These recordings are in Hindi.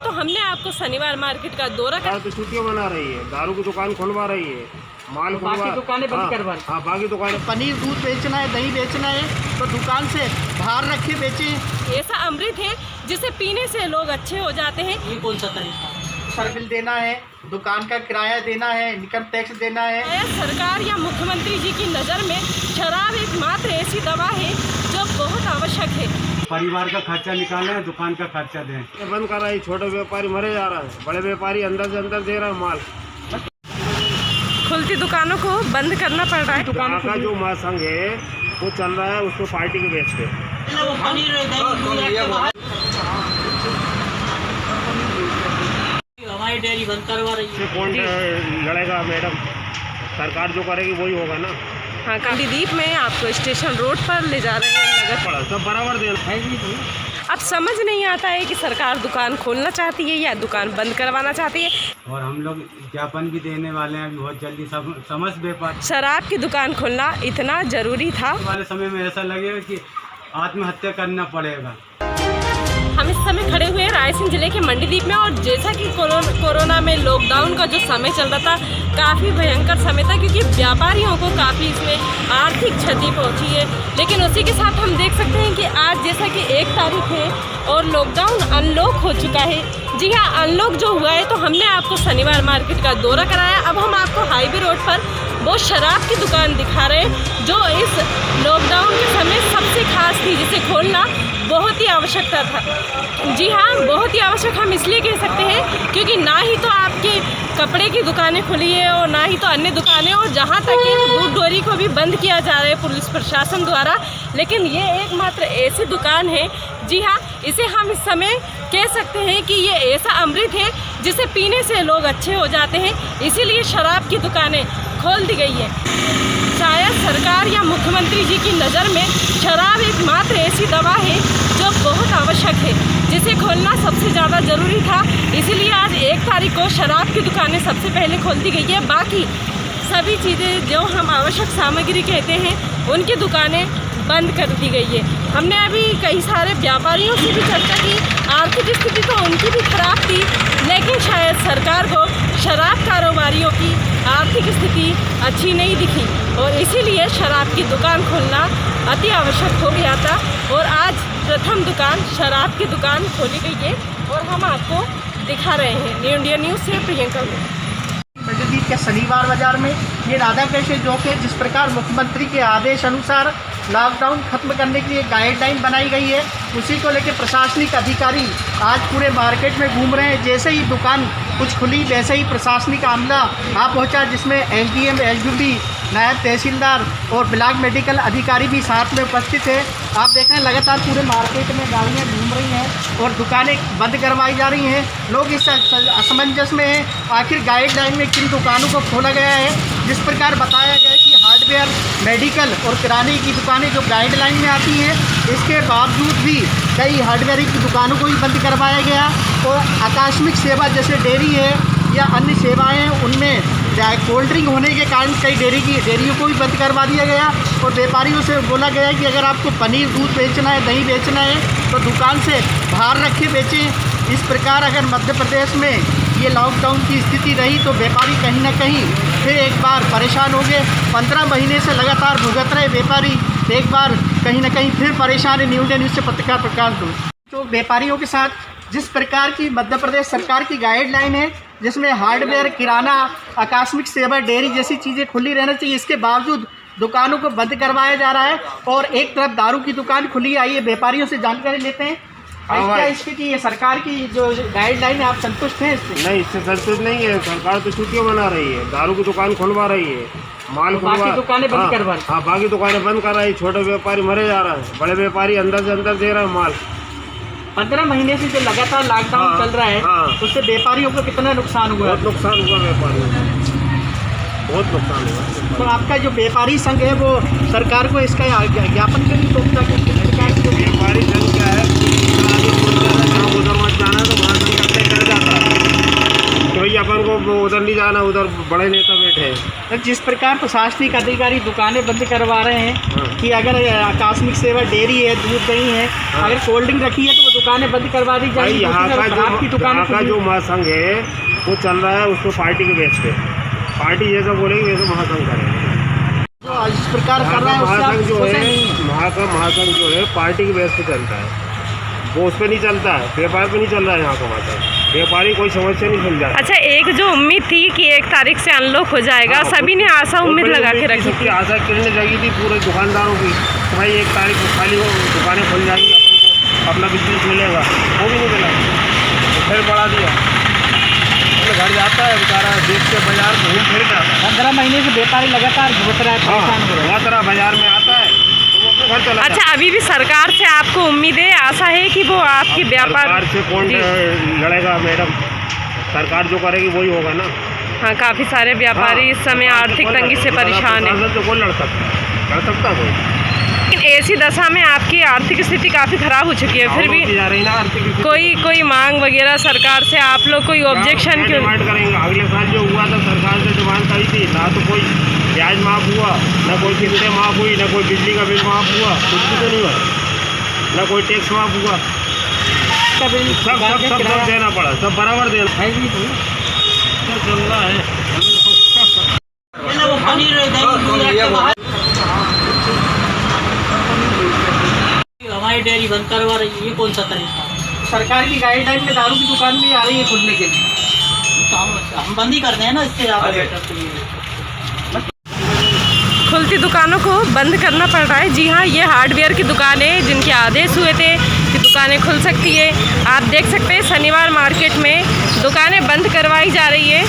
तो हमने आपको शनिवार मार्केट का दौरा कर तो छुट्टियां बना रही है, दारू की दुकान खुलवा रही है, माल बाकी दुकानें बंद करवा हाँ बाकी दुकानें। पनीर दूध बेचना है, दही बेचना है तो दुकान से बाहर रखे बेचें। ऐसा अमृत है जिसे पीने से लोग अच्छे हो जाते हैं। ये कौन सा तरीका? सर बिल देना है, दुकान का किराया देना है, इनकम टैक्स देना है। सरकार या मुख्यमंत्री जी की नज़र में शराब एकमात्र ऐसी दवा है जो बहुत आवश्यक है। परिवार का खर्चा निकालें, दुकान का खर्चा दें। ये बंद कर रहा है, छोटे व्यापारी मरे जा रहा है, बड़े व्यापारी अंदर से अंदर दे रहा है माल। खुलती दुकानों को बंद करना पड़ रहा है। दुकान का जो महासंघ है वो चल रहा है, उसको पार्टी के बेच पे। हमारी डेयरी बंद करवा रही है। कौन लड़ेगा मैडम? सरकार जो करेगी वही होगा ना। हाँ, कांडीदीप में आपको स्टेशन रोड पर ले जा रहे हैं नगर। पड़ा सब बराबर देना है। अब समझ नहीं आता है कि सरकार दुकान खोलना चाहती है या दुकान बंद करवाना चाहती है। और हम लोग ज्ञापन भी देने वाले हैं बहुत जल्दी। सब समस्त व्यापार शराब की दुकान खोलना इतना जरूरी था। वाले समय में ऐसा लगेगा कि आत्महत्या करना पड़ेगा। हम इस समय खड़े हुए हैं रायसेन जिले के मंडीदीप में, और जैसा कि कोरोना में लॉकडाउन का जो समय चल रहा था काफ़ी भयंकर समय था, क्योंकि व्यापारियों को काफ़ी इसमें आर्थिक क्षति पहुंची है। लेकिन उसी के साथ हम देख सकते हैं कि आज जैसा कि 1 तारीख है और लॉकडाउन अनलॉक हो चुका है। जी हाँ, अनलॉक जो हुआ है तो हमने आपको शनिवार मार्केट का दौरा कराया। अब हम आपको हाईवे रोड पर वो शराब की दुकान दिखा रहे हैं जो इस लॉकडाउन के समय सबसे खास थी, जिसे खोलना बहुत ही आवश्यकता था। जी हाँ, बहुत ही आवश्यक हम इसलिए कह सकते हैं क्योंकि ना ही तो आपके कपड़े की दुकानें खुली है और ना ही तो अन्य दुकानें, और जहाँ तक कि दूध डोरी को भी बंद किया जा रहा है पुलिस प्रशासन द्वारा। लेकिन ये एकमात्र ऐसी दुकान है, जी हाँ, इसे हम इस समय कह सकते हैं कि ये ऐसा अमृत है जिसे पीने से लोग अच्छे हो जाते हैं, इसीलिए शराब की दुकानें खोल दी गई है। शायद सरकार या मुख्यमंत्री जी की नज़र में शराब एकमात्र ऐसी दवा है जो बहुत आवश्यक है, जिसे खोलना सबसे ज़्यादा ज़रूरी था। इसीलिए आज 1 तारीख को शराब की दुकानें सबसे पहले खोल दी गई है। बाकी सभी चीज़ें जो हम आवश्यक सामग्री कहते हैं उनकी दुकानें बंद कर दी गई है। हमने अभी कई सारे व्यापारियों से भी चर्चा की। आर्थिक स्थिति तो उनकी भी खराब थी, लेकिन शायद सरकार को शराब कारोबारियों की आर्थिक स्थिति अच्छी नहीं दिखी और इसीलिए शराब की दुकान खोलना अति आवश्यक हो गया था। और आज प्रथम दुकान शराब की दुकान खोली गई है और हम आपको दिखा रहे हैं। न्यू इंडिया न्यूज़ से प्रियंका। मंडीदीप के शनिवार बाजार में ये राधा कैसे जो कि जिस प्रकार मुख्यमंत्री के आदेश अनुसार लॉकडाउन खत्म करने के लिए गाइडलाइन बनाई गई है, उसी को लेकर प्रशासनिक अधिकारी आज पूरे मार्केट में घूम रहे हैं। जैसे ही दुकान कुछ खुली वैसे ही प्रशासनिक अमला आ पहुंचा, जिसमें एसडीएम, एसडीपी, नायब तहसीलदार और ब्लॉक मेडिकल अधिकारी भी साथ में उपस्थित है। आप देख रहे हैं लगातार पूरे मार्केट में गाड़ियां घूम रही हैं और दुकानें बंद करवाई जा रही हैं। लोग इस असमंजस में हैं, आखिर गाइडलाइन में किन दुकानों को खोला गया है। जिस प्रकार बताया गया है कि हार्डवेयर, मेडिकल और किराने की दुकानें जो गाइडलाइन में आती हैं, इसके बावजूद भी कई हार्डवेयर की दुकानों को भी बंद करवाया गया। और आकस्मिक सेवा जैसे डेयरी है या अन्य सेवाएं हैं, उनमें कोल्ड ड्रिंक होने के कारण कई डेयरियों को भी बंद करवा दिया गया। और व्यापारियों से बोला गया कि अगर आपको पनीर दूध बेचना है, दही बेचना है तो दुकान से बाहर रखे बेचें। इस प्रकार अगर मध्य प्रदेश में ये लॉकडाउन की स्थिति रही तो व्यापारी कहीं ना कहीं फिर एक बार परेशान हो गए। 15 महीने से लगातार भुगत रहे व्यापारी एक बार कहीं ना कहीं फिर परेशान है। न्यू इंडिया न्यूज़ से पत्रकार प्रकाश दो। तो व्यापारियों के साथ जिस प्रकार की मध्य प्रदेश सरकार की गाइडलाइन है, जिसमें हार्डवेयर, किराना, आकस्मिक सेवा, डेयरी जैसी चीज़ें खुली रहना चाहिए, इसके बावजूद दुकानों को बंद करवाया जा रहा है। और एक तरफ दारू की दुकान खुली। आइए व्यापारियों से जानकारी लेते हैं। क्या स्थिति है? सरकार की जो गाइडलाइन है, आप संतुष्ट हैं इससे? नहीं, इससे संतुष्ट नहीं है। सरकार तो छुट्टियां बना रही है, दारू की दुकान खुलवा रही है, माल बाकी दुकानें बंद करवा रही है। हाँ, बाकी दुकानें बंद कर रही है। छोटे व्यापारी मरे जा रहा है, बड़े व्यापारी अंदर से अंदर दे रहा है माल। 15 महीने से जो लगातार लॉकडाउन चल रहा है, उससे व्यापारियों को कितना नुकसान हुआ? बहुत नुकसान हुआ व्यापारियों को, बहुत नुकसान हुआ। तो आपका जो व्यापारी संघ है वो सरकार को इसका ज्ञापन क्यों नहीं सौंपता? व्यापारी संघ क्या है, जहाँ उधर मत जाना तो वहाँ संघ करते कर जाता है तो भैया अपन को उधर नहीं जाना, उधर बड़े नेता बैठे हैं। जिस प्रकार प्रशासनिक अधिकारी दुकानें बंद करवा रहे हैं, कि अगर आकस्मिक सेवा डेयरी है, दूध दही है, अगर कोल्ड ड्रिंक रखी है तो वो दुकानें बंद करवा दी भाई जाएगी। यहाँ का आपकी जो दुकान यहाँ का जो महासंघ है वो चल रहा है उसको पार्टी के बेस पे, पार्टी जैसा बोलेगी वैसे महासंघ करेगा। तो इस प्रकार कर रहा है उससे आप महासंघ जो सोचें है नहीं। महासंघ जो है पार्टी के बेस पे चलता है, वो उस पर नहीं चलता है, व्यापार पे नहीं चल रहा है यहाँ का महासंघ। व्यापारी कोई समस्या नहीं सुलझा। अच्छा, एक जो उम्मीद थी कि 1 तारीख से अनलॉक हो जाएगा, सभी ने आशा उम्मीद लगा के रखी थी। आशा किरण लगी थी पूरे दुकानदारों की तो भाई 1 तारीख को खाली दुकानें खुल जाएंगी, अपन को अपना बिजनेस मिलेगा, वो भी नहीं मिला, तो फिर बढ़ा दिया। घर जाता है बेचारा, देख के बाजार घूम फिर के आता है। 15 महीने से व्यापारी लगातार घुट रहा है, परेशान हो रहा है। तरह बाजार में आता है तो वो अपने घर चला जाता है। अच्छा, अभी भी सरकार से आपको उम्मीद है, आशा है कि वो आपकी व्यापार सरकार से कौन लड़ेगा मैडम, सरकार जो करेगी वही होगा ना। हाँ, काफ़ी सारे व्यापारी इस समय आर्थिक तंगी से परेशान है। तो कौन लड़ सकता कोई। लेकिन ऐसी दशा में आपकी आर्थिक स्थिति काफ़ी खराब हो चुकी है, फिर भी जा रही ना आर्थिक कोई मांग वगैरह सरकार से आप लोग कोई ऑब्जेक्शन क्यों? डिमांड करेंगे। अगले साल जो हुआ था सरकार से डिमांड करी थी, ना तो कोई ब्याज माफ़ हुआ, ना कोई किस्तें माफ़ हुई, ना कोई बिजली का बिल माफ़ हुआ, कुछ भी तो नहीं हुआ, ना कोई टैक्स माफ़ हुआ। सब देना पड़ा, सब बराबर देना चल रहा है। हमारी डेयरी बंद करवा रही है, ये कौन सा तरीका? सरकार की गाइडलाइन में दारू की दुकान भी आ रही है खुलने के लिए, तो हम बंद ही कर दें ना, इससे खुलती दुकानों को बंद करना पड़ रहा है। जी हाँ, ये हार्डवेयर की दुकानें जिनके आदेश हुए थे कि दुकानें खुल सकती है, आप देख सकते हैं शनिवार मार्केट में दुकानें बंद करवाई जा रही है।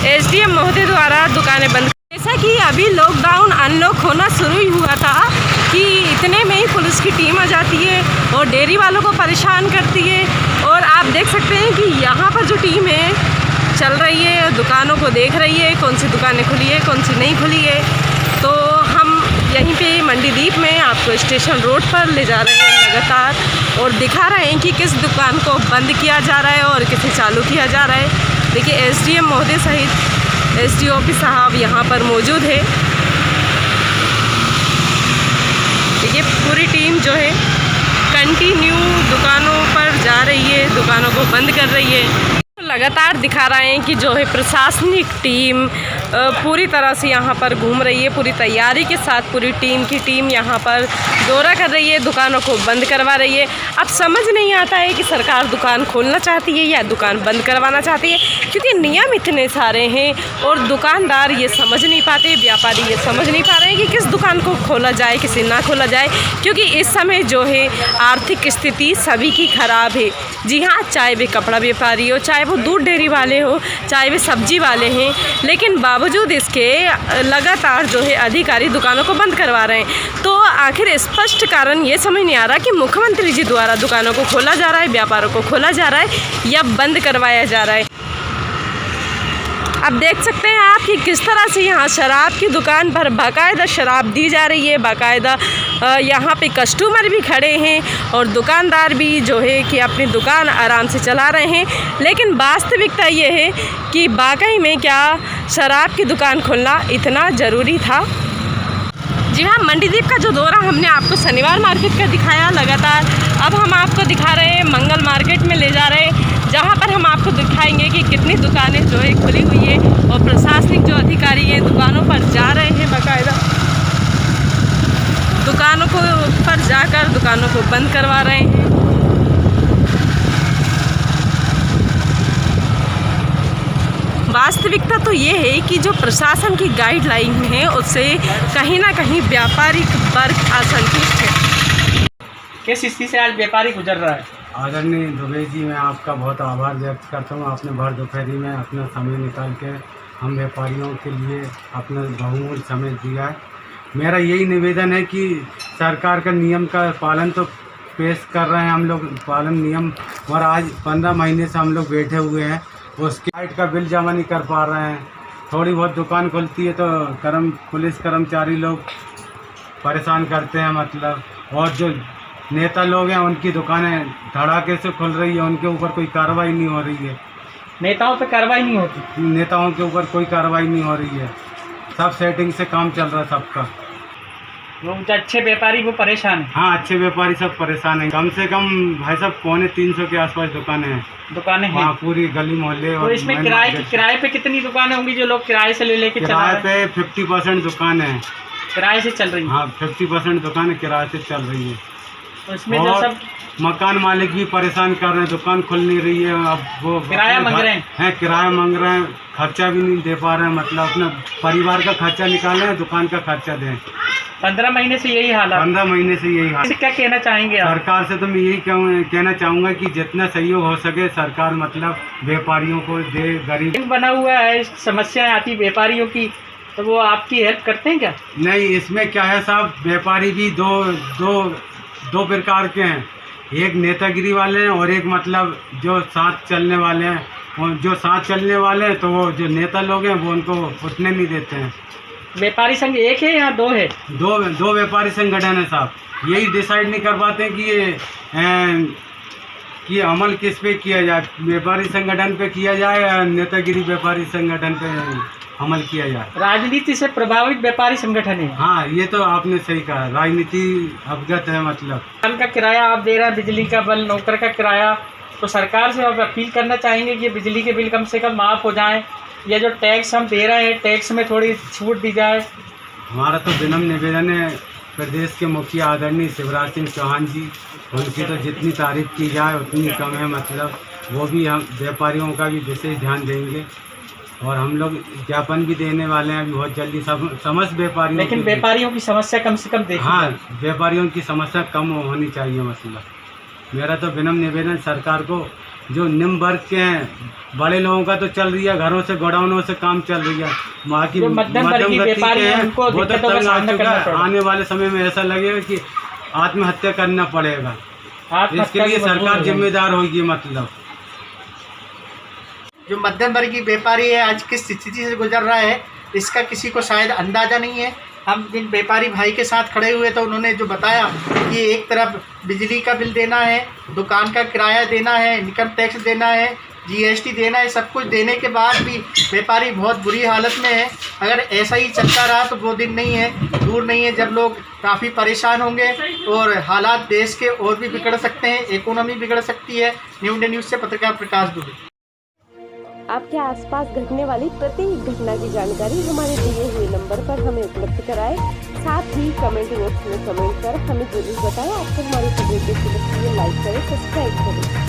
एसडीएम महोदय द्वारा दुकानें बंद, जैसा कि अभी लॉकडाउन अनलॉक होना शुरू ही हुआ था कि इतने में ही पुलिस की टीम आ जाती है और डेयरी वालों को परेशान करती है। और आप देख सकते हैं कि यहाँ पर जो टीम है चल रही है, दुकानों को देख रही है, कौन सी दुकानें खुली है, कौन सी नहीं खुली है। तो हम यहीं पे मंडीदीप में आपको स्टेशन रोड पर ले जा रहे हैं लगातार और दिखा रहे हैं कि किस दुकान को बंद किया जा रहा है और किसे चालू किया जा रहा है। देखिए, एसडीएम महोदय सहित एसडीओपी साहब यहाँ पर मौजूद है। देखिए, पूरी टीम जो है कंटिन्यू दुकानों पर जा रही है, दुकानों को बंद कर रही है। लगातार दिखा रहे हैं कि जो है प्रशासनिक टीम पूरी तरह से यहाँ पर घूम रही है, पूरी तैयारी के साथ पूरी टीम यहाँ पर दौरा कर रही है, दुकानों को बंद करवा रही है। अब समझ नहीं आता है कि सरकार दुकान खोलना चाहती है या दुकान बंद करवाना चाहती है, क्योंकि नियम इतने सारे हैं और दुकानदार ये समझ नहीं पाते, व्यापारी ये समझ नहीं पा रहे हैं कि किस दुकान को खोला जाए, किसे ना खोला जाए, क्योंकि इस समय जो है आर्थिक स्थिति सभी की ख़राब है। जी हाँ, चाहे वे कपड़ा व्यापारी हो, चाहे वो दूध डेयरी वाले हो, चाहे वे सब्जी वाले हैं, लेकिन बावजूद इसके लगातार जो है अधिकारी दुकानों को बंद करवा रहे हैं। तो आखिर स्पष्ट कारण ये समझ नहीं आ रहा कि मुख्यमंत्री जी द्वारा दुकानों को खोला जा रहा है, व्यापारों को खोला जा रहा है या बंद करवाया जा रहा है। अब देख सकते हैं आप कि किस तरह से यहाँ शराब की दुकान पर बाकायदा शराब दी जा रही है, बाकायदा यहाँ पे कस्टमर भी खड़े हैं और दुकानदार भी जो है कि अपनी दुकान आराम से चला रहे हैं। लेकिन वास्तविकता ये है कि वाकई में क्या शराब की दुकान खोलना इतना ज़रूरी था? जी हाँ, मंडीदीप का जो दौरा हमने आपको शनिवार मार्केट का दिखाया लगातार, अब हम आपको दिखा रहे हैं मंगल मार्केट में ले जा रहे हैं, जहाँ पर हम आपको दिखाएंगे कि कितनी दुकानें जो है खुली हुई है और प्रशासनिक जो अधिकारी हैं दुकानों पर जा रहे हैं, बाकायदा दुकानों को पर जाकर दुकानों को बंद करवा रहे हैं। वास्तविकता तो ये है कि जो प्रशासन की गाइडलाइन है उससे कहीं ना कहीं व्यापारिक वर्ग असंतुष्ट है। किस स्थिति से आज व्यापारी गुजर रहा है? आदरणीय दुबे जी, मैं आपका बहुत आभार व्यक्त करता हूँ। आपने भर दोपहरी में अपना समय निकाल के हम व्यापारियों के लिए अपना बहुमूल्य समय दिया है। मेरा यही निवेदन है कि सरकार का नियम का पालन तो पेश कर रहे हैं हम लोग, पालन नियम, और आज 15 महीने से हम लोग बैठे हुए हैं, उसकी लाइट का बिल जमा नहीं कर पा रहे हैं। थोड़ी बहुत दुकान खुलती है तो पुलिस कर्मचारी लोग परेशान करते हैं, मतलब, और जो नेता लोग हैं उनकी दुकानें धड़ाके से खुल रही है, उनके ऊपर कोई कार्रवाई नहीं हो रही है। नेताओं पे कार्रवाई नहीं होती? नेताओं के ऊपर कोई कार्रवाई नहीं हो रही है, सब सेटिंग से काम चल रहा है सबका। वो अच्छे व्यापारी वो परेशान है। हाँ, अच्छे व्यापारी सब परेशान हैं। कम से कम भाई साहब 250-300 के आसपास दुकानें हैं दुकानें हैं। वहाँ पूरी गली मोहल्ले। तो और इसमें किराए पे कितनी दुकानें होंगी जो लोग किराए से लेके चला किराए रहे हैं? पे 50% दुकान है। किराए से चल रही है। हाँ, 50% दुकान किराए से चल रही है। तो इसमें जो और सब मकान मालिक भी परेशान कर रहे हैं, दुकान खुल नहीं रही है। अब वो किराया मांग रहे हैं। किराया मांग रहे हैं, खर्चा भी नहीं दे पा रहे हैं। मतलब अपने परिवार का खर्चा निकाल रहे हैं, दुकान का खर्चा दें। 15 महीने से यही हाल है। 15 महीने से यही हाल। इससे क्या कहना चाहेंगे आप? सरकार से तो मैं यही कहना चाहूँगा कि जितना सहयोग हो सके सरकार मतलब व्यापारियों को दे। गरीब बना हुआ है, समस्याएं आती व्यापारियों की, तो वो आपकी हेल्प करते हैं क्या? नहीं, इसमें क्या है साहब, व्यापारी भी दो प्रकार के हैं। एक नेतागिरी वाले हैं और एक मतलब जो साथ चलने वाले हैं। और जो साथ चलने वाले हैं तो वो जो नेता लोग हैं वो उनको उतने नहीं देते हैं। व्यापारी संघ एक है या दो है? दो व्यापारी संगठन है साहब। यही डिसाइड नहीं कर पाते हैं कि अमल किस पे किया जाए, व्यापारी संगठन पे किया जाए या नेतागिरी व्यापारी संगठन पे अमल किया जाए। राजनीति से प्रभावित व्यापारी संगठन है। हाँ, ये तो आपने सही कहा, राजनीति अवगत है। मतलब दुकान का किराया आप दे रहे हैं, बिजली का बिल, नौकर का किराया, तो सरकार से आप अपील करना चाहेंगे कि बिजली के बिल कम से कम माफ़ हो जाएं, या जो टैक्स हम दे रहे हैं टैक्स में थोड़ी छूट दी जाए। हमारा तो विनम्र निवेदन है प्रदेश के मुखिया आदरणीय शिवराज सिंह चौहान जी, उनकी तो जितनी तारीफ की जाए उतनी कम है। मतलब वो भी हम व्यापारियों का भी विशेष ध्यान देंगे और हम लोग ज्ञापन भी देने वाले हैं अभी बहुत जल्दी समस्त व्यापारियों। लेकिन व्यापारियों की समस्या कम से कम देखिए। हाँ, व्यापारियों की समस्या कम होनी चाहिए। मतलब मेरा तो विनम्र निवेदन सरकार को, जो निम्न वर्ग के हैं, बड़े लोगों का तो चल रही है, घरों से गोडाउनों से काम चल रही है। वहाँ की मध्यम वर्गीय व्यापारी हैं, उनको वो तो दिक्कतों का तंग आ सामना चुका करना है। पड़ेगा। आने वाले समय में ऐसा लगेगा कि आत्महत्या करना पड़ेगा। इसके लिए सरकार जिम्मेदार होगी। मतलब जो मध्यम वर्गीय व्यापारी है आज किस स्थिति से गुजर रहा है इसका किसी को शायद अंदाज़ा नहीं है। हम जिन व्यापारी भाई के साथ खड़े हुए तो उन्होंने जो बताया कि एक तरफ बिजली का बिल देना है, दुकान का किराया देना है, इनकम टैक्स देना है, जीएसटी देना है, सब कुछ देने के बाद भी व्यापारी बहुत बुरी हालत में है। अगर ऐसा ही चलता रहा तो वो दिन नहीं है, दूर नहीं है जब लोग काफ़ी परेशान होंगे और हालात देश के और भी बिगड़ सकते हैं, इकोनॉमी बिगड़ सकती है। न्यू इंडिया न्यूज़ से पत्रकार प्रकाश दुबे। आपके आसपास घटने वाली प्रत्येक घटना की जानकारी हमारे दिए हुए नंबर पर हमें उपलब्ध कराएं। साथ ही कमेंट बॉक्स में कमेंट कर हमें जरूर बताएं। आपको हमारी वीडियो कैसी लगती है, लाइक करें, सब्सक्राइब करें।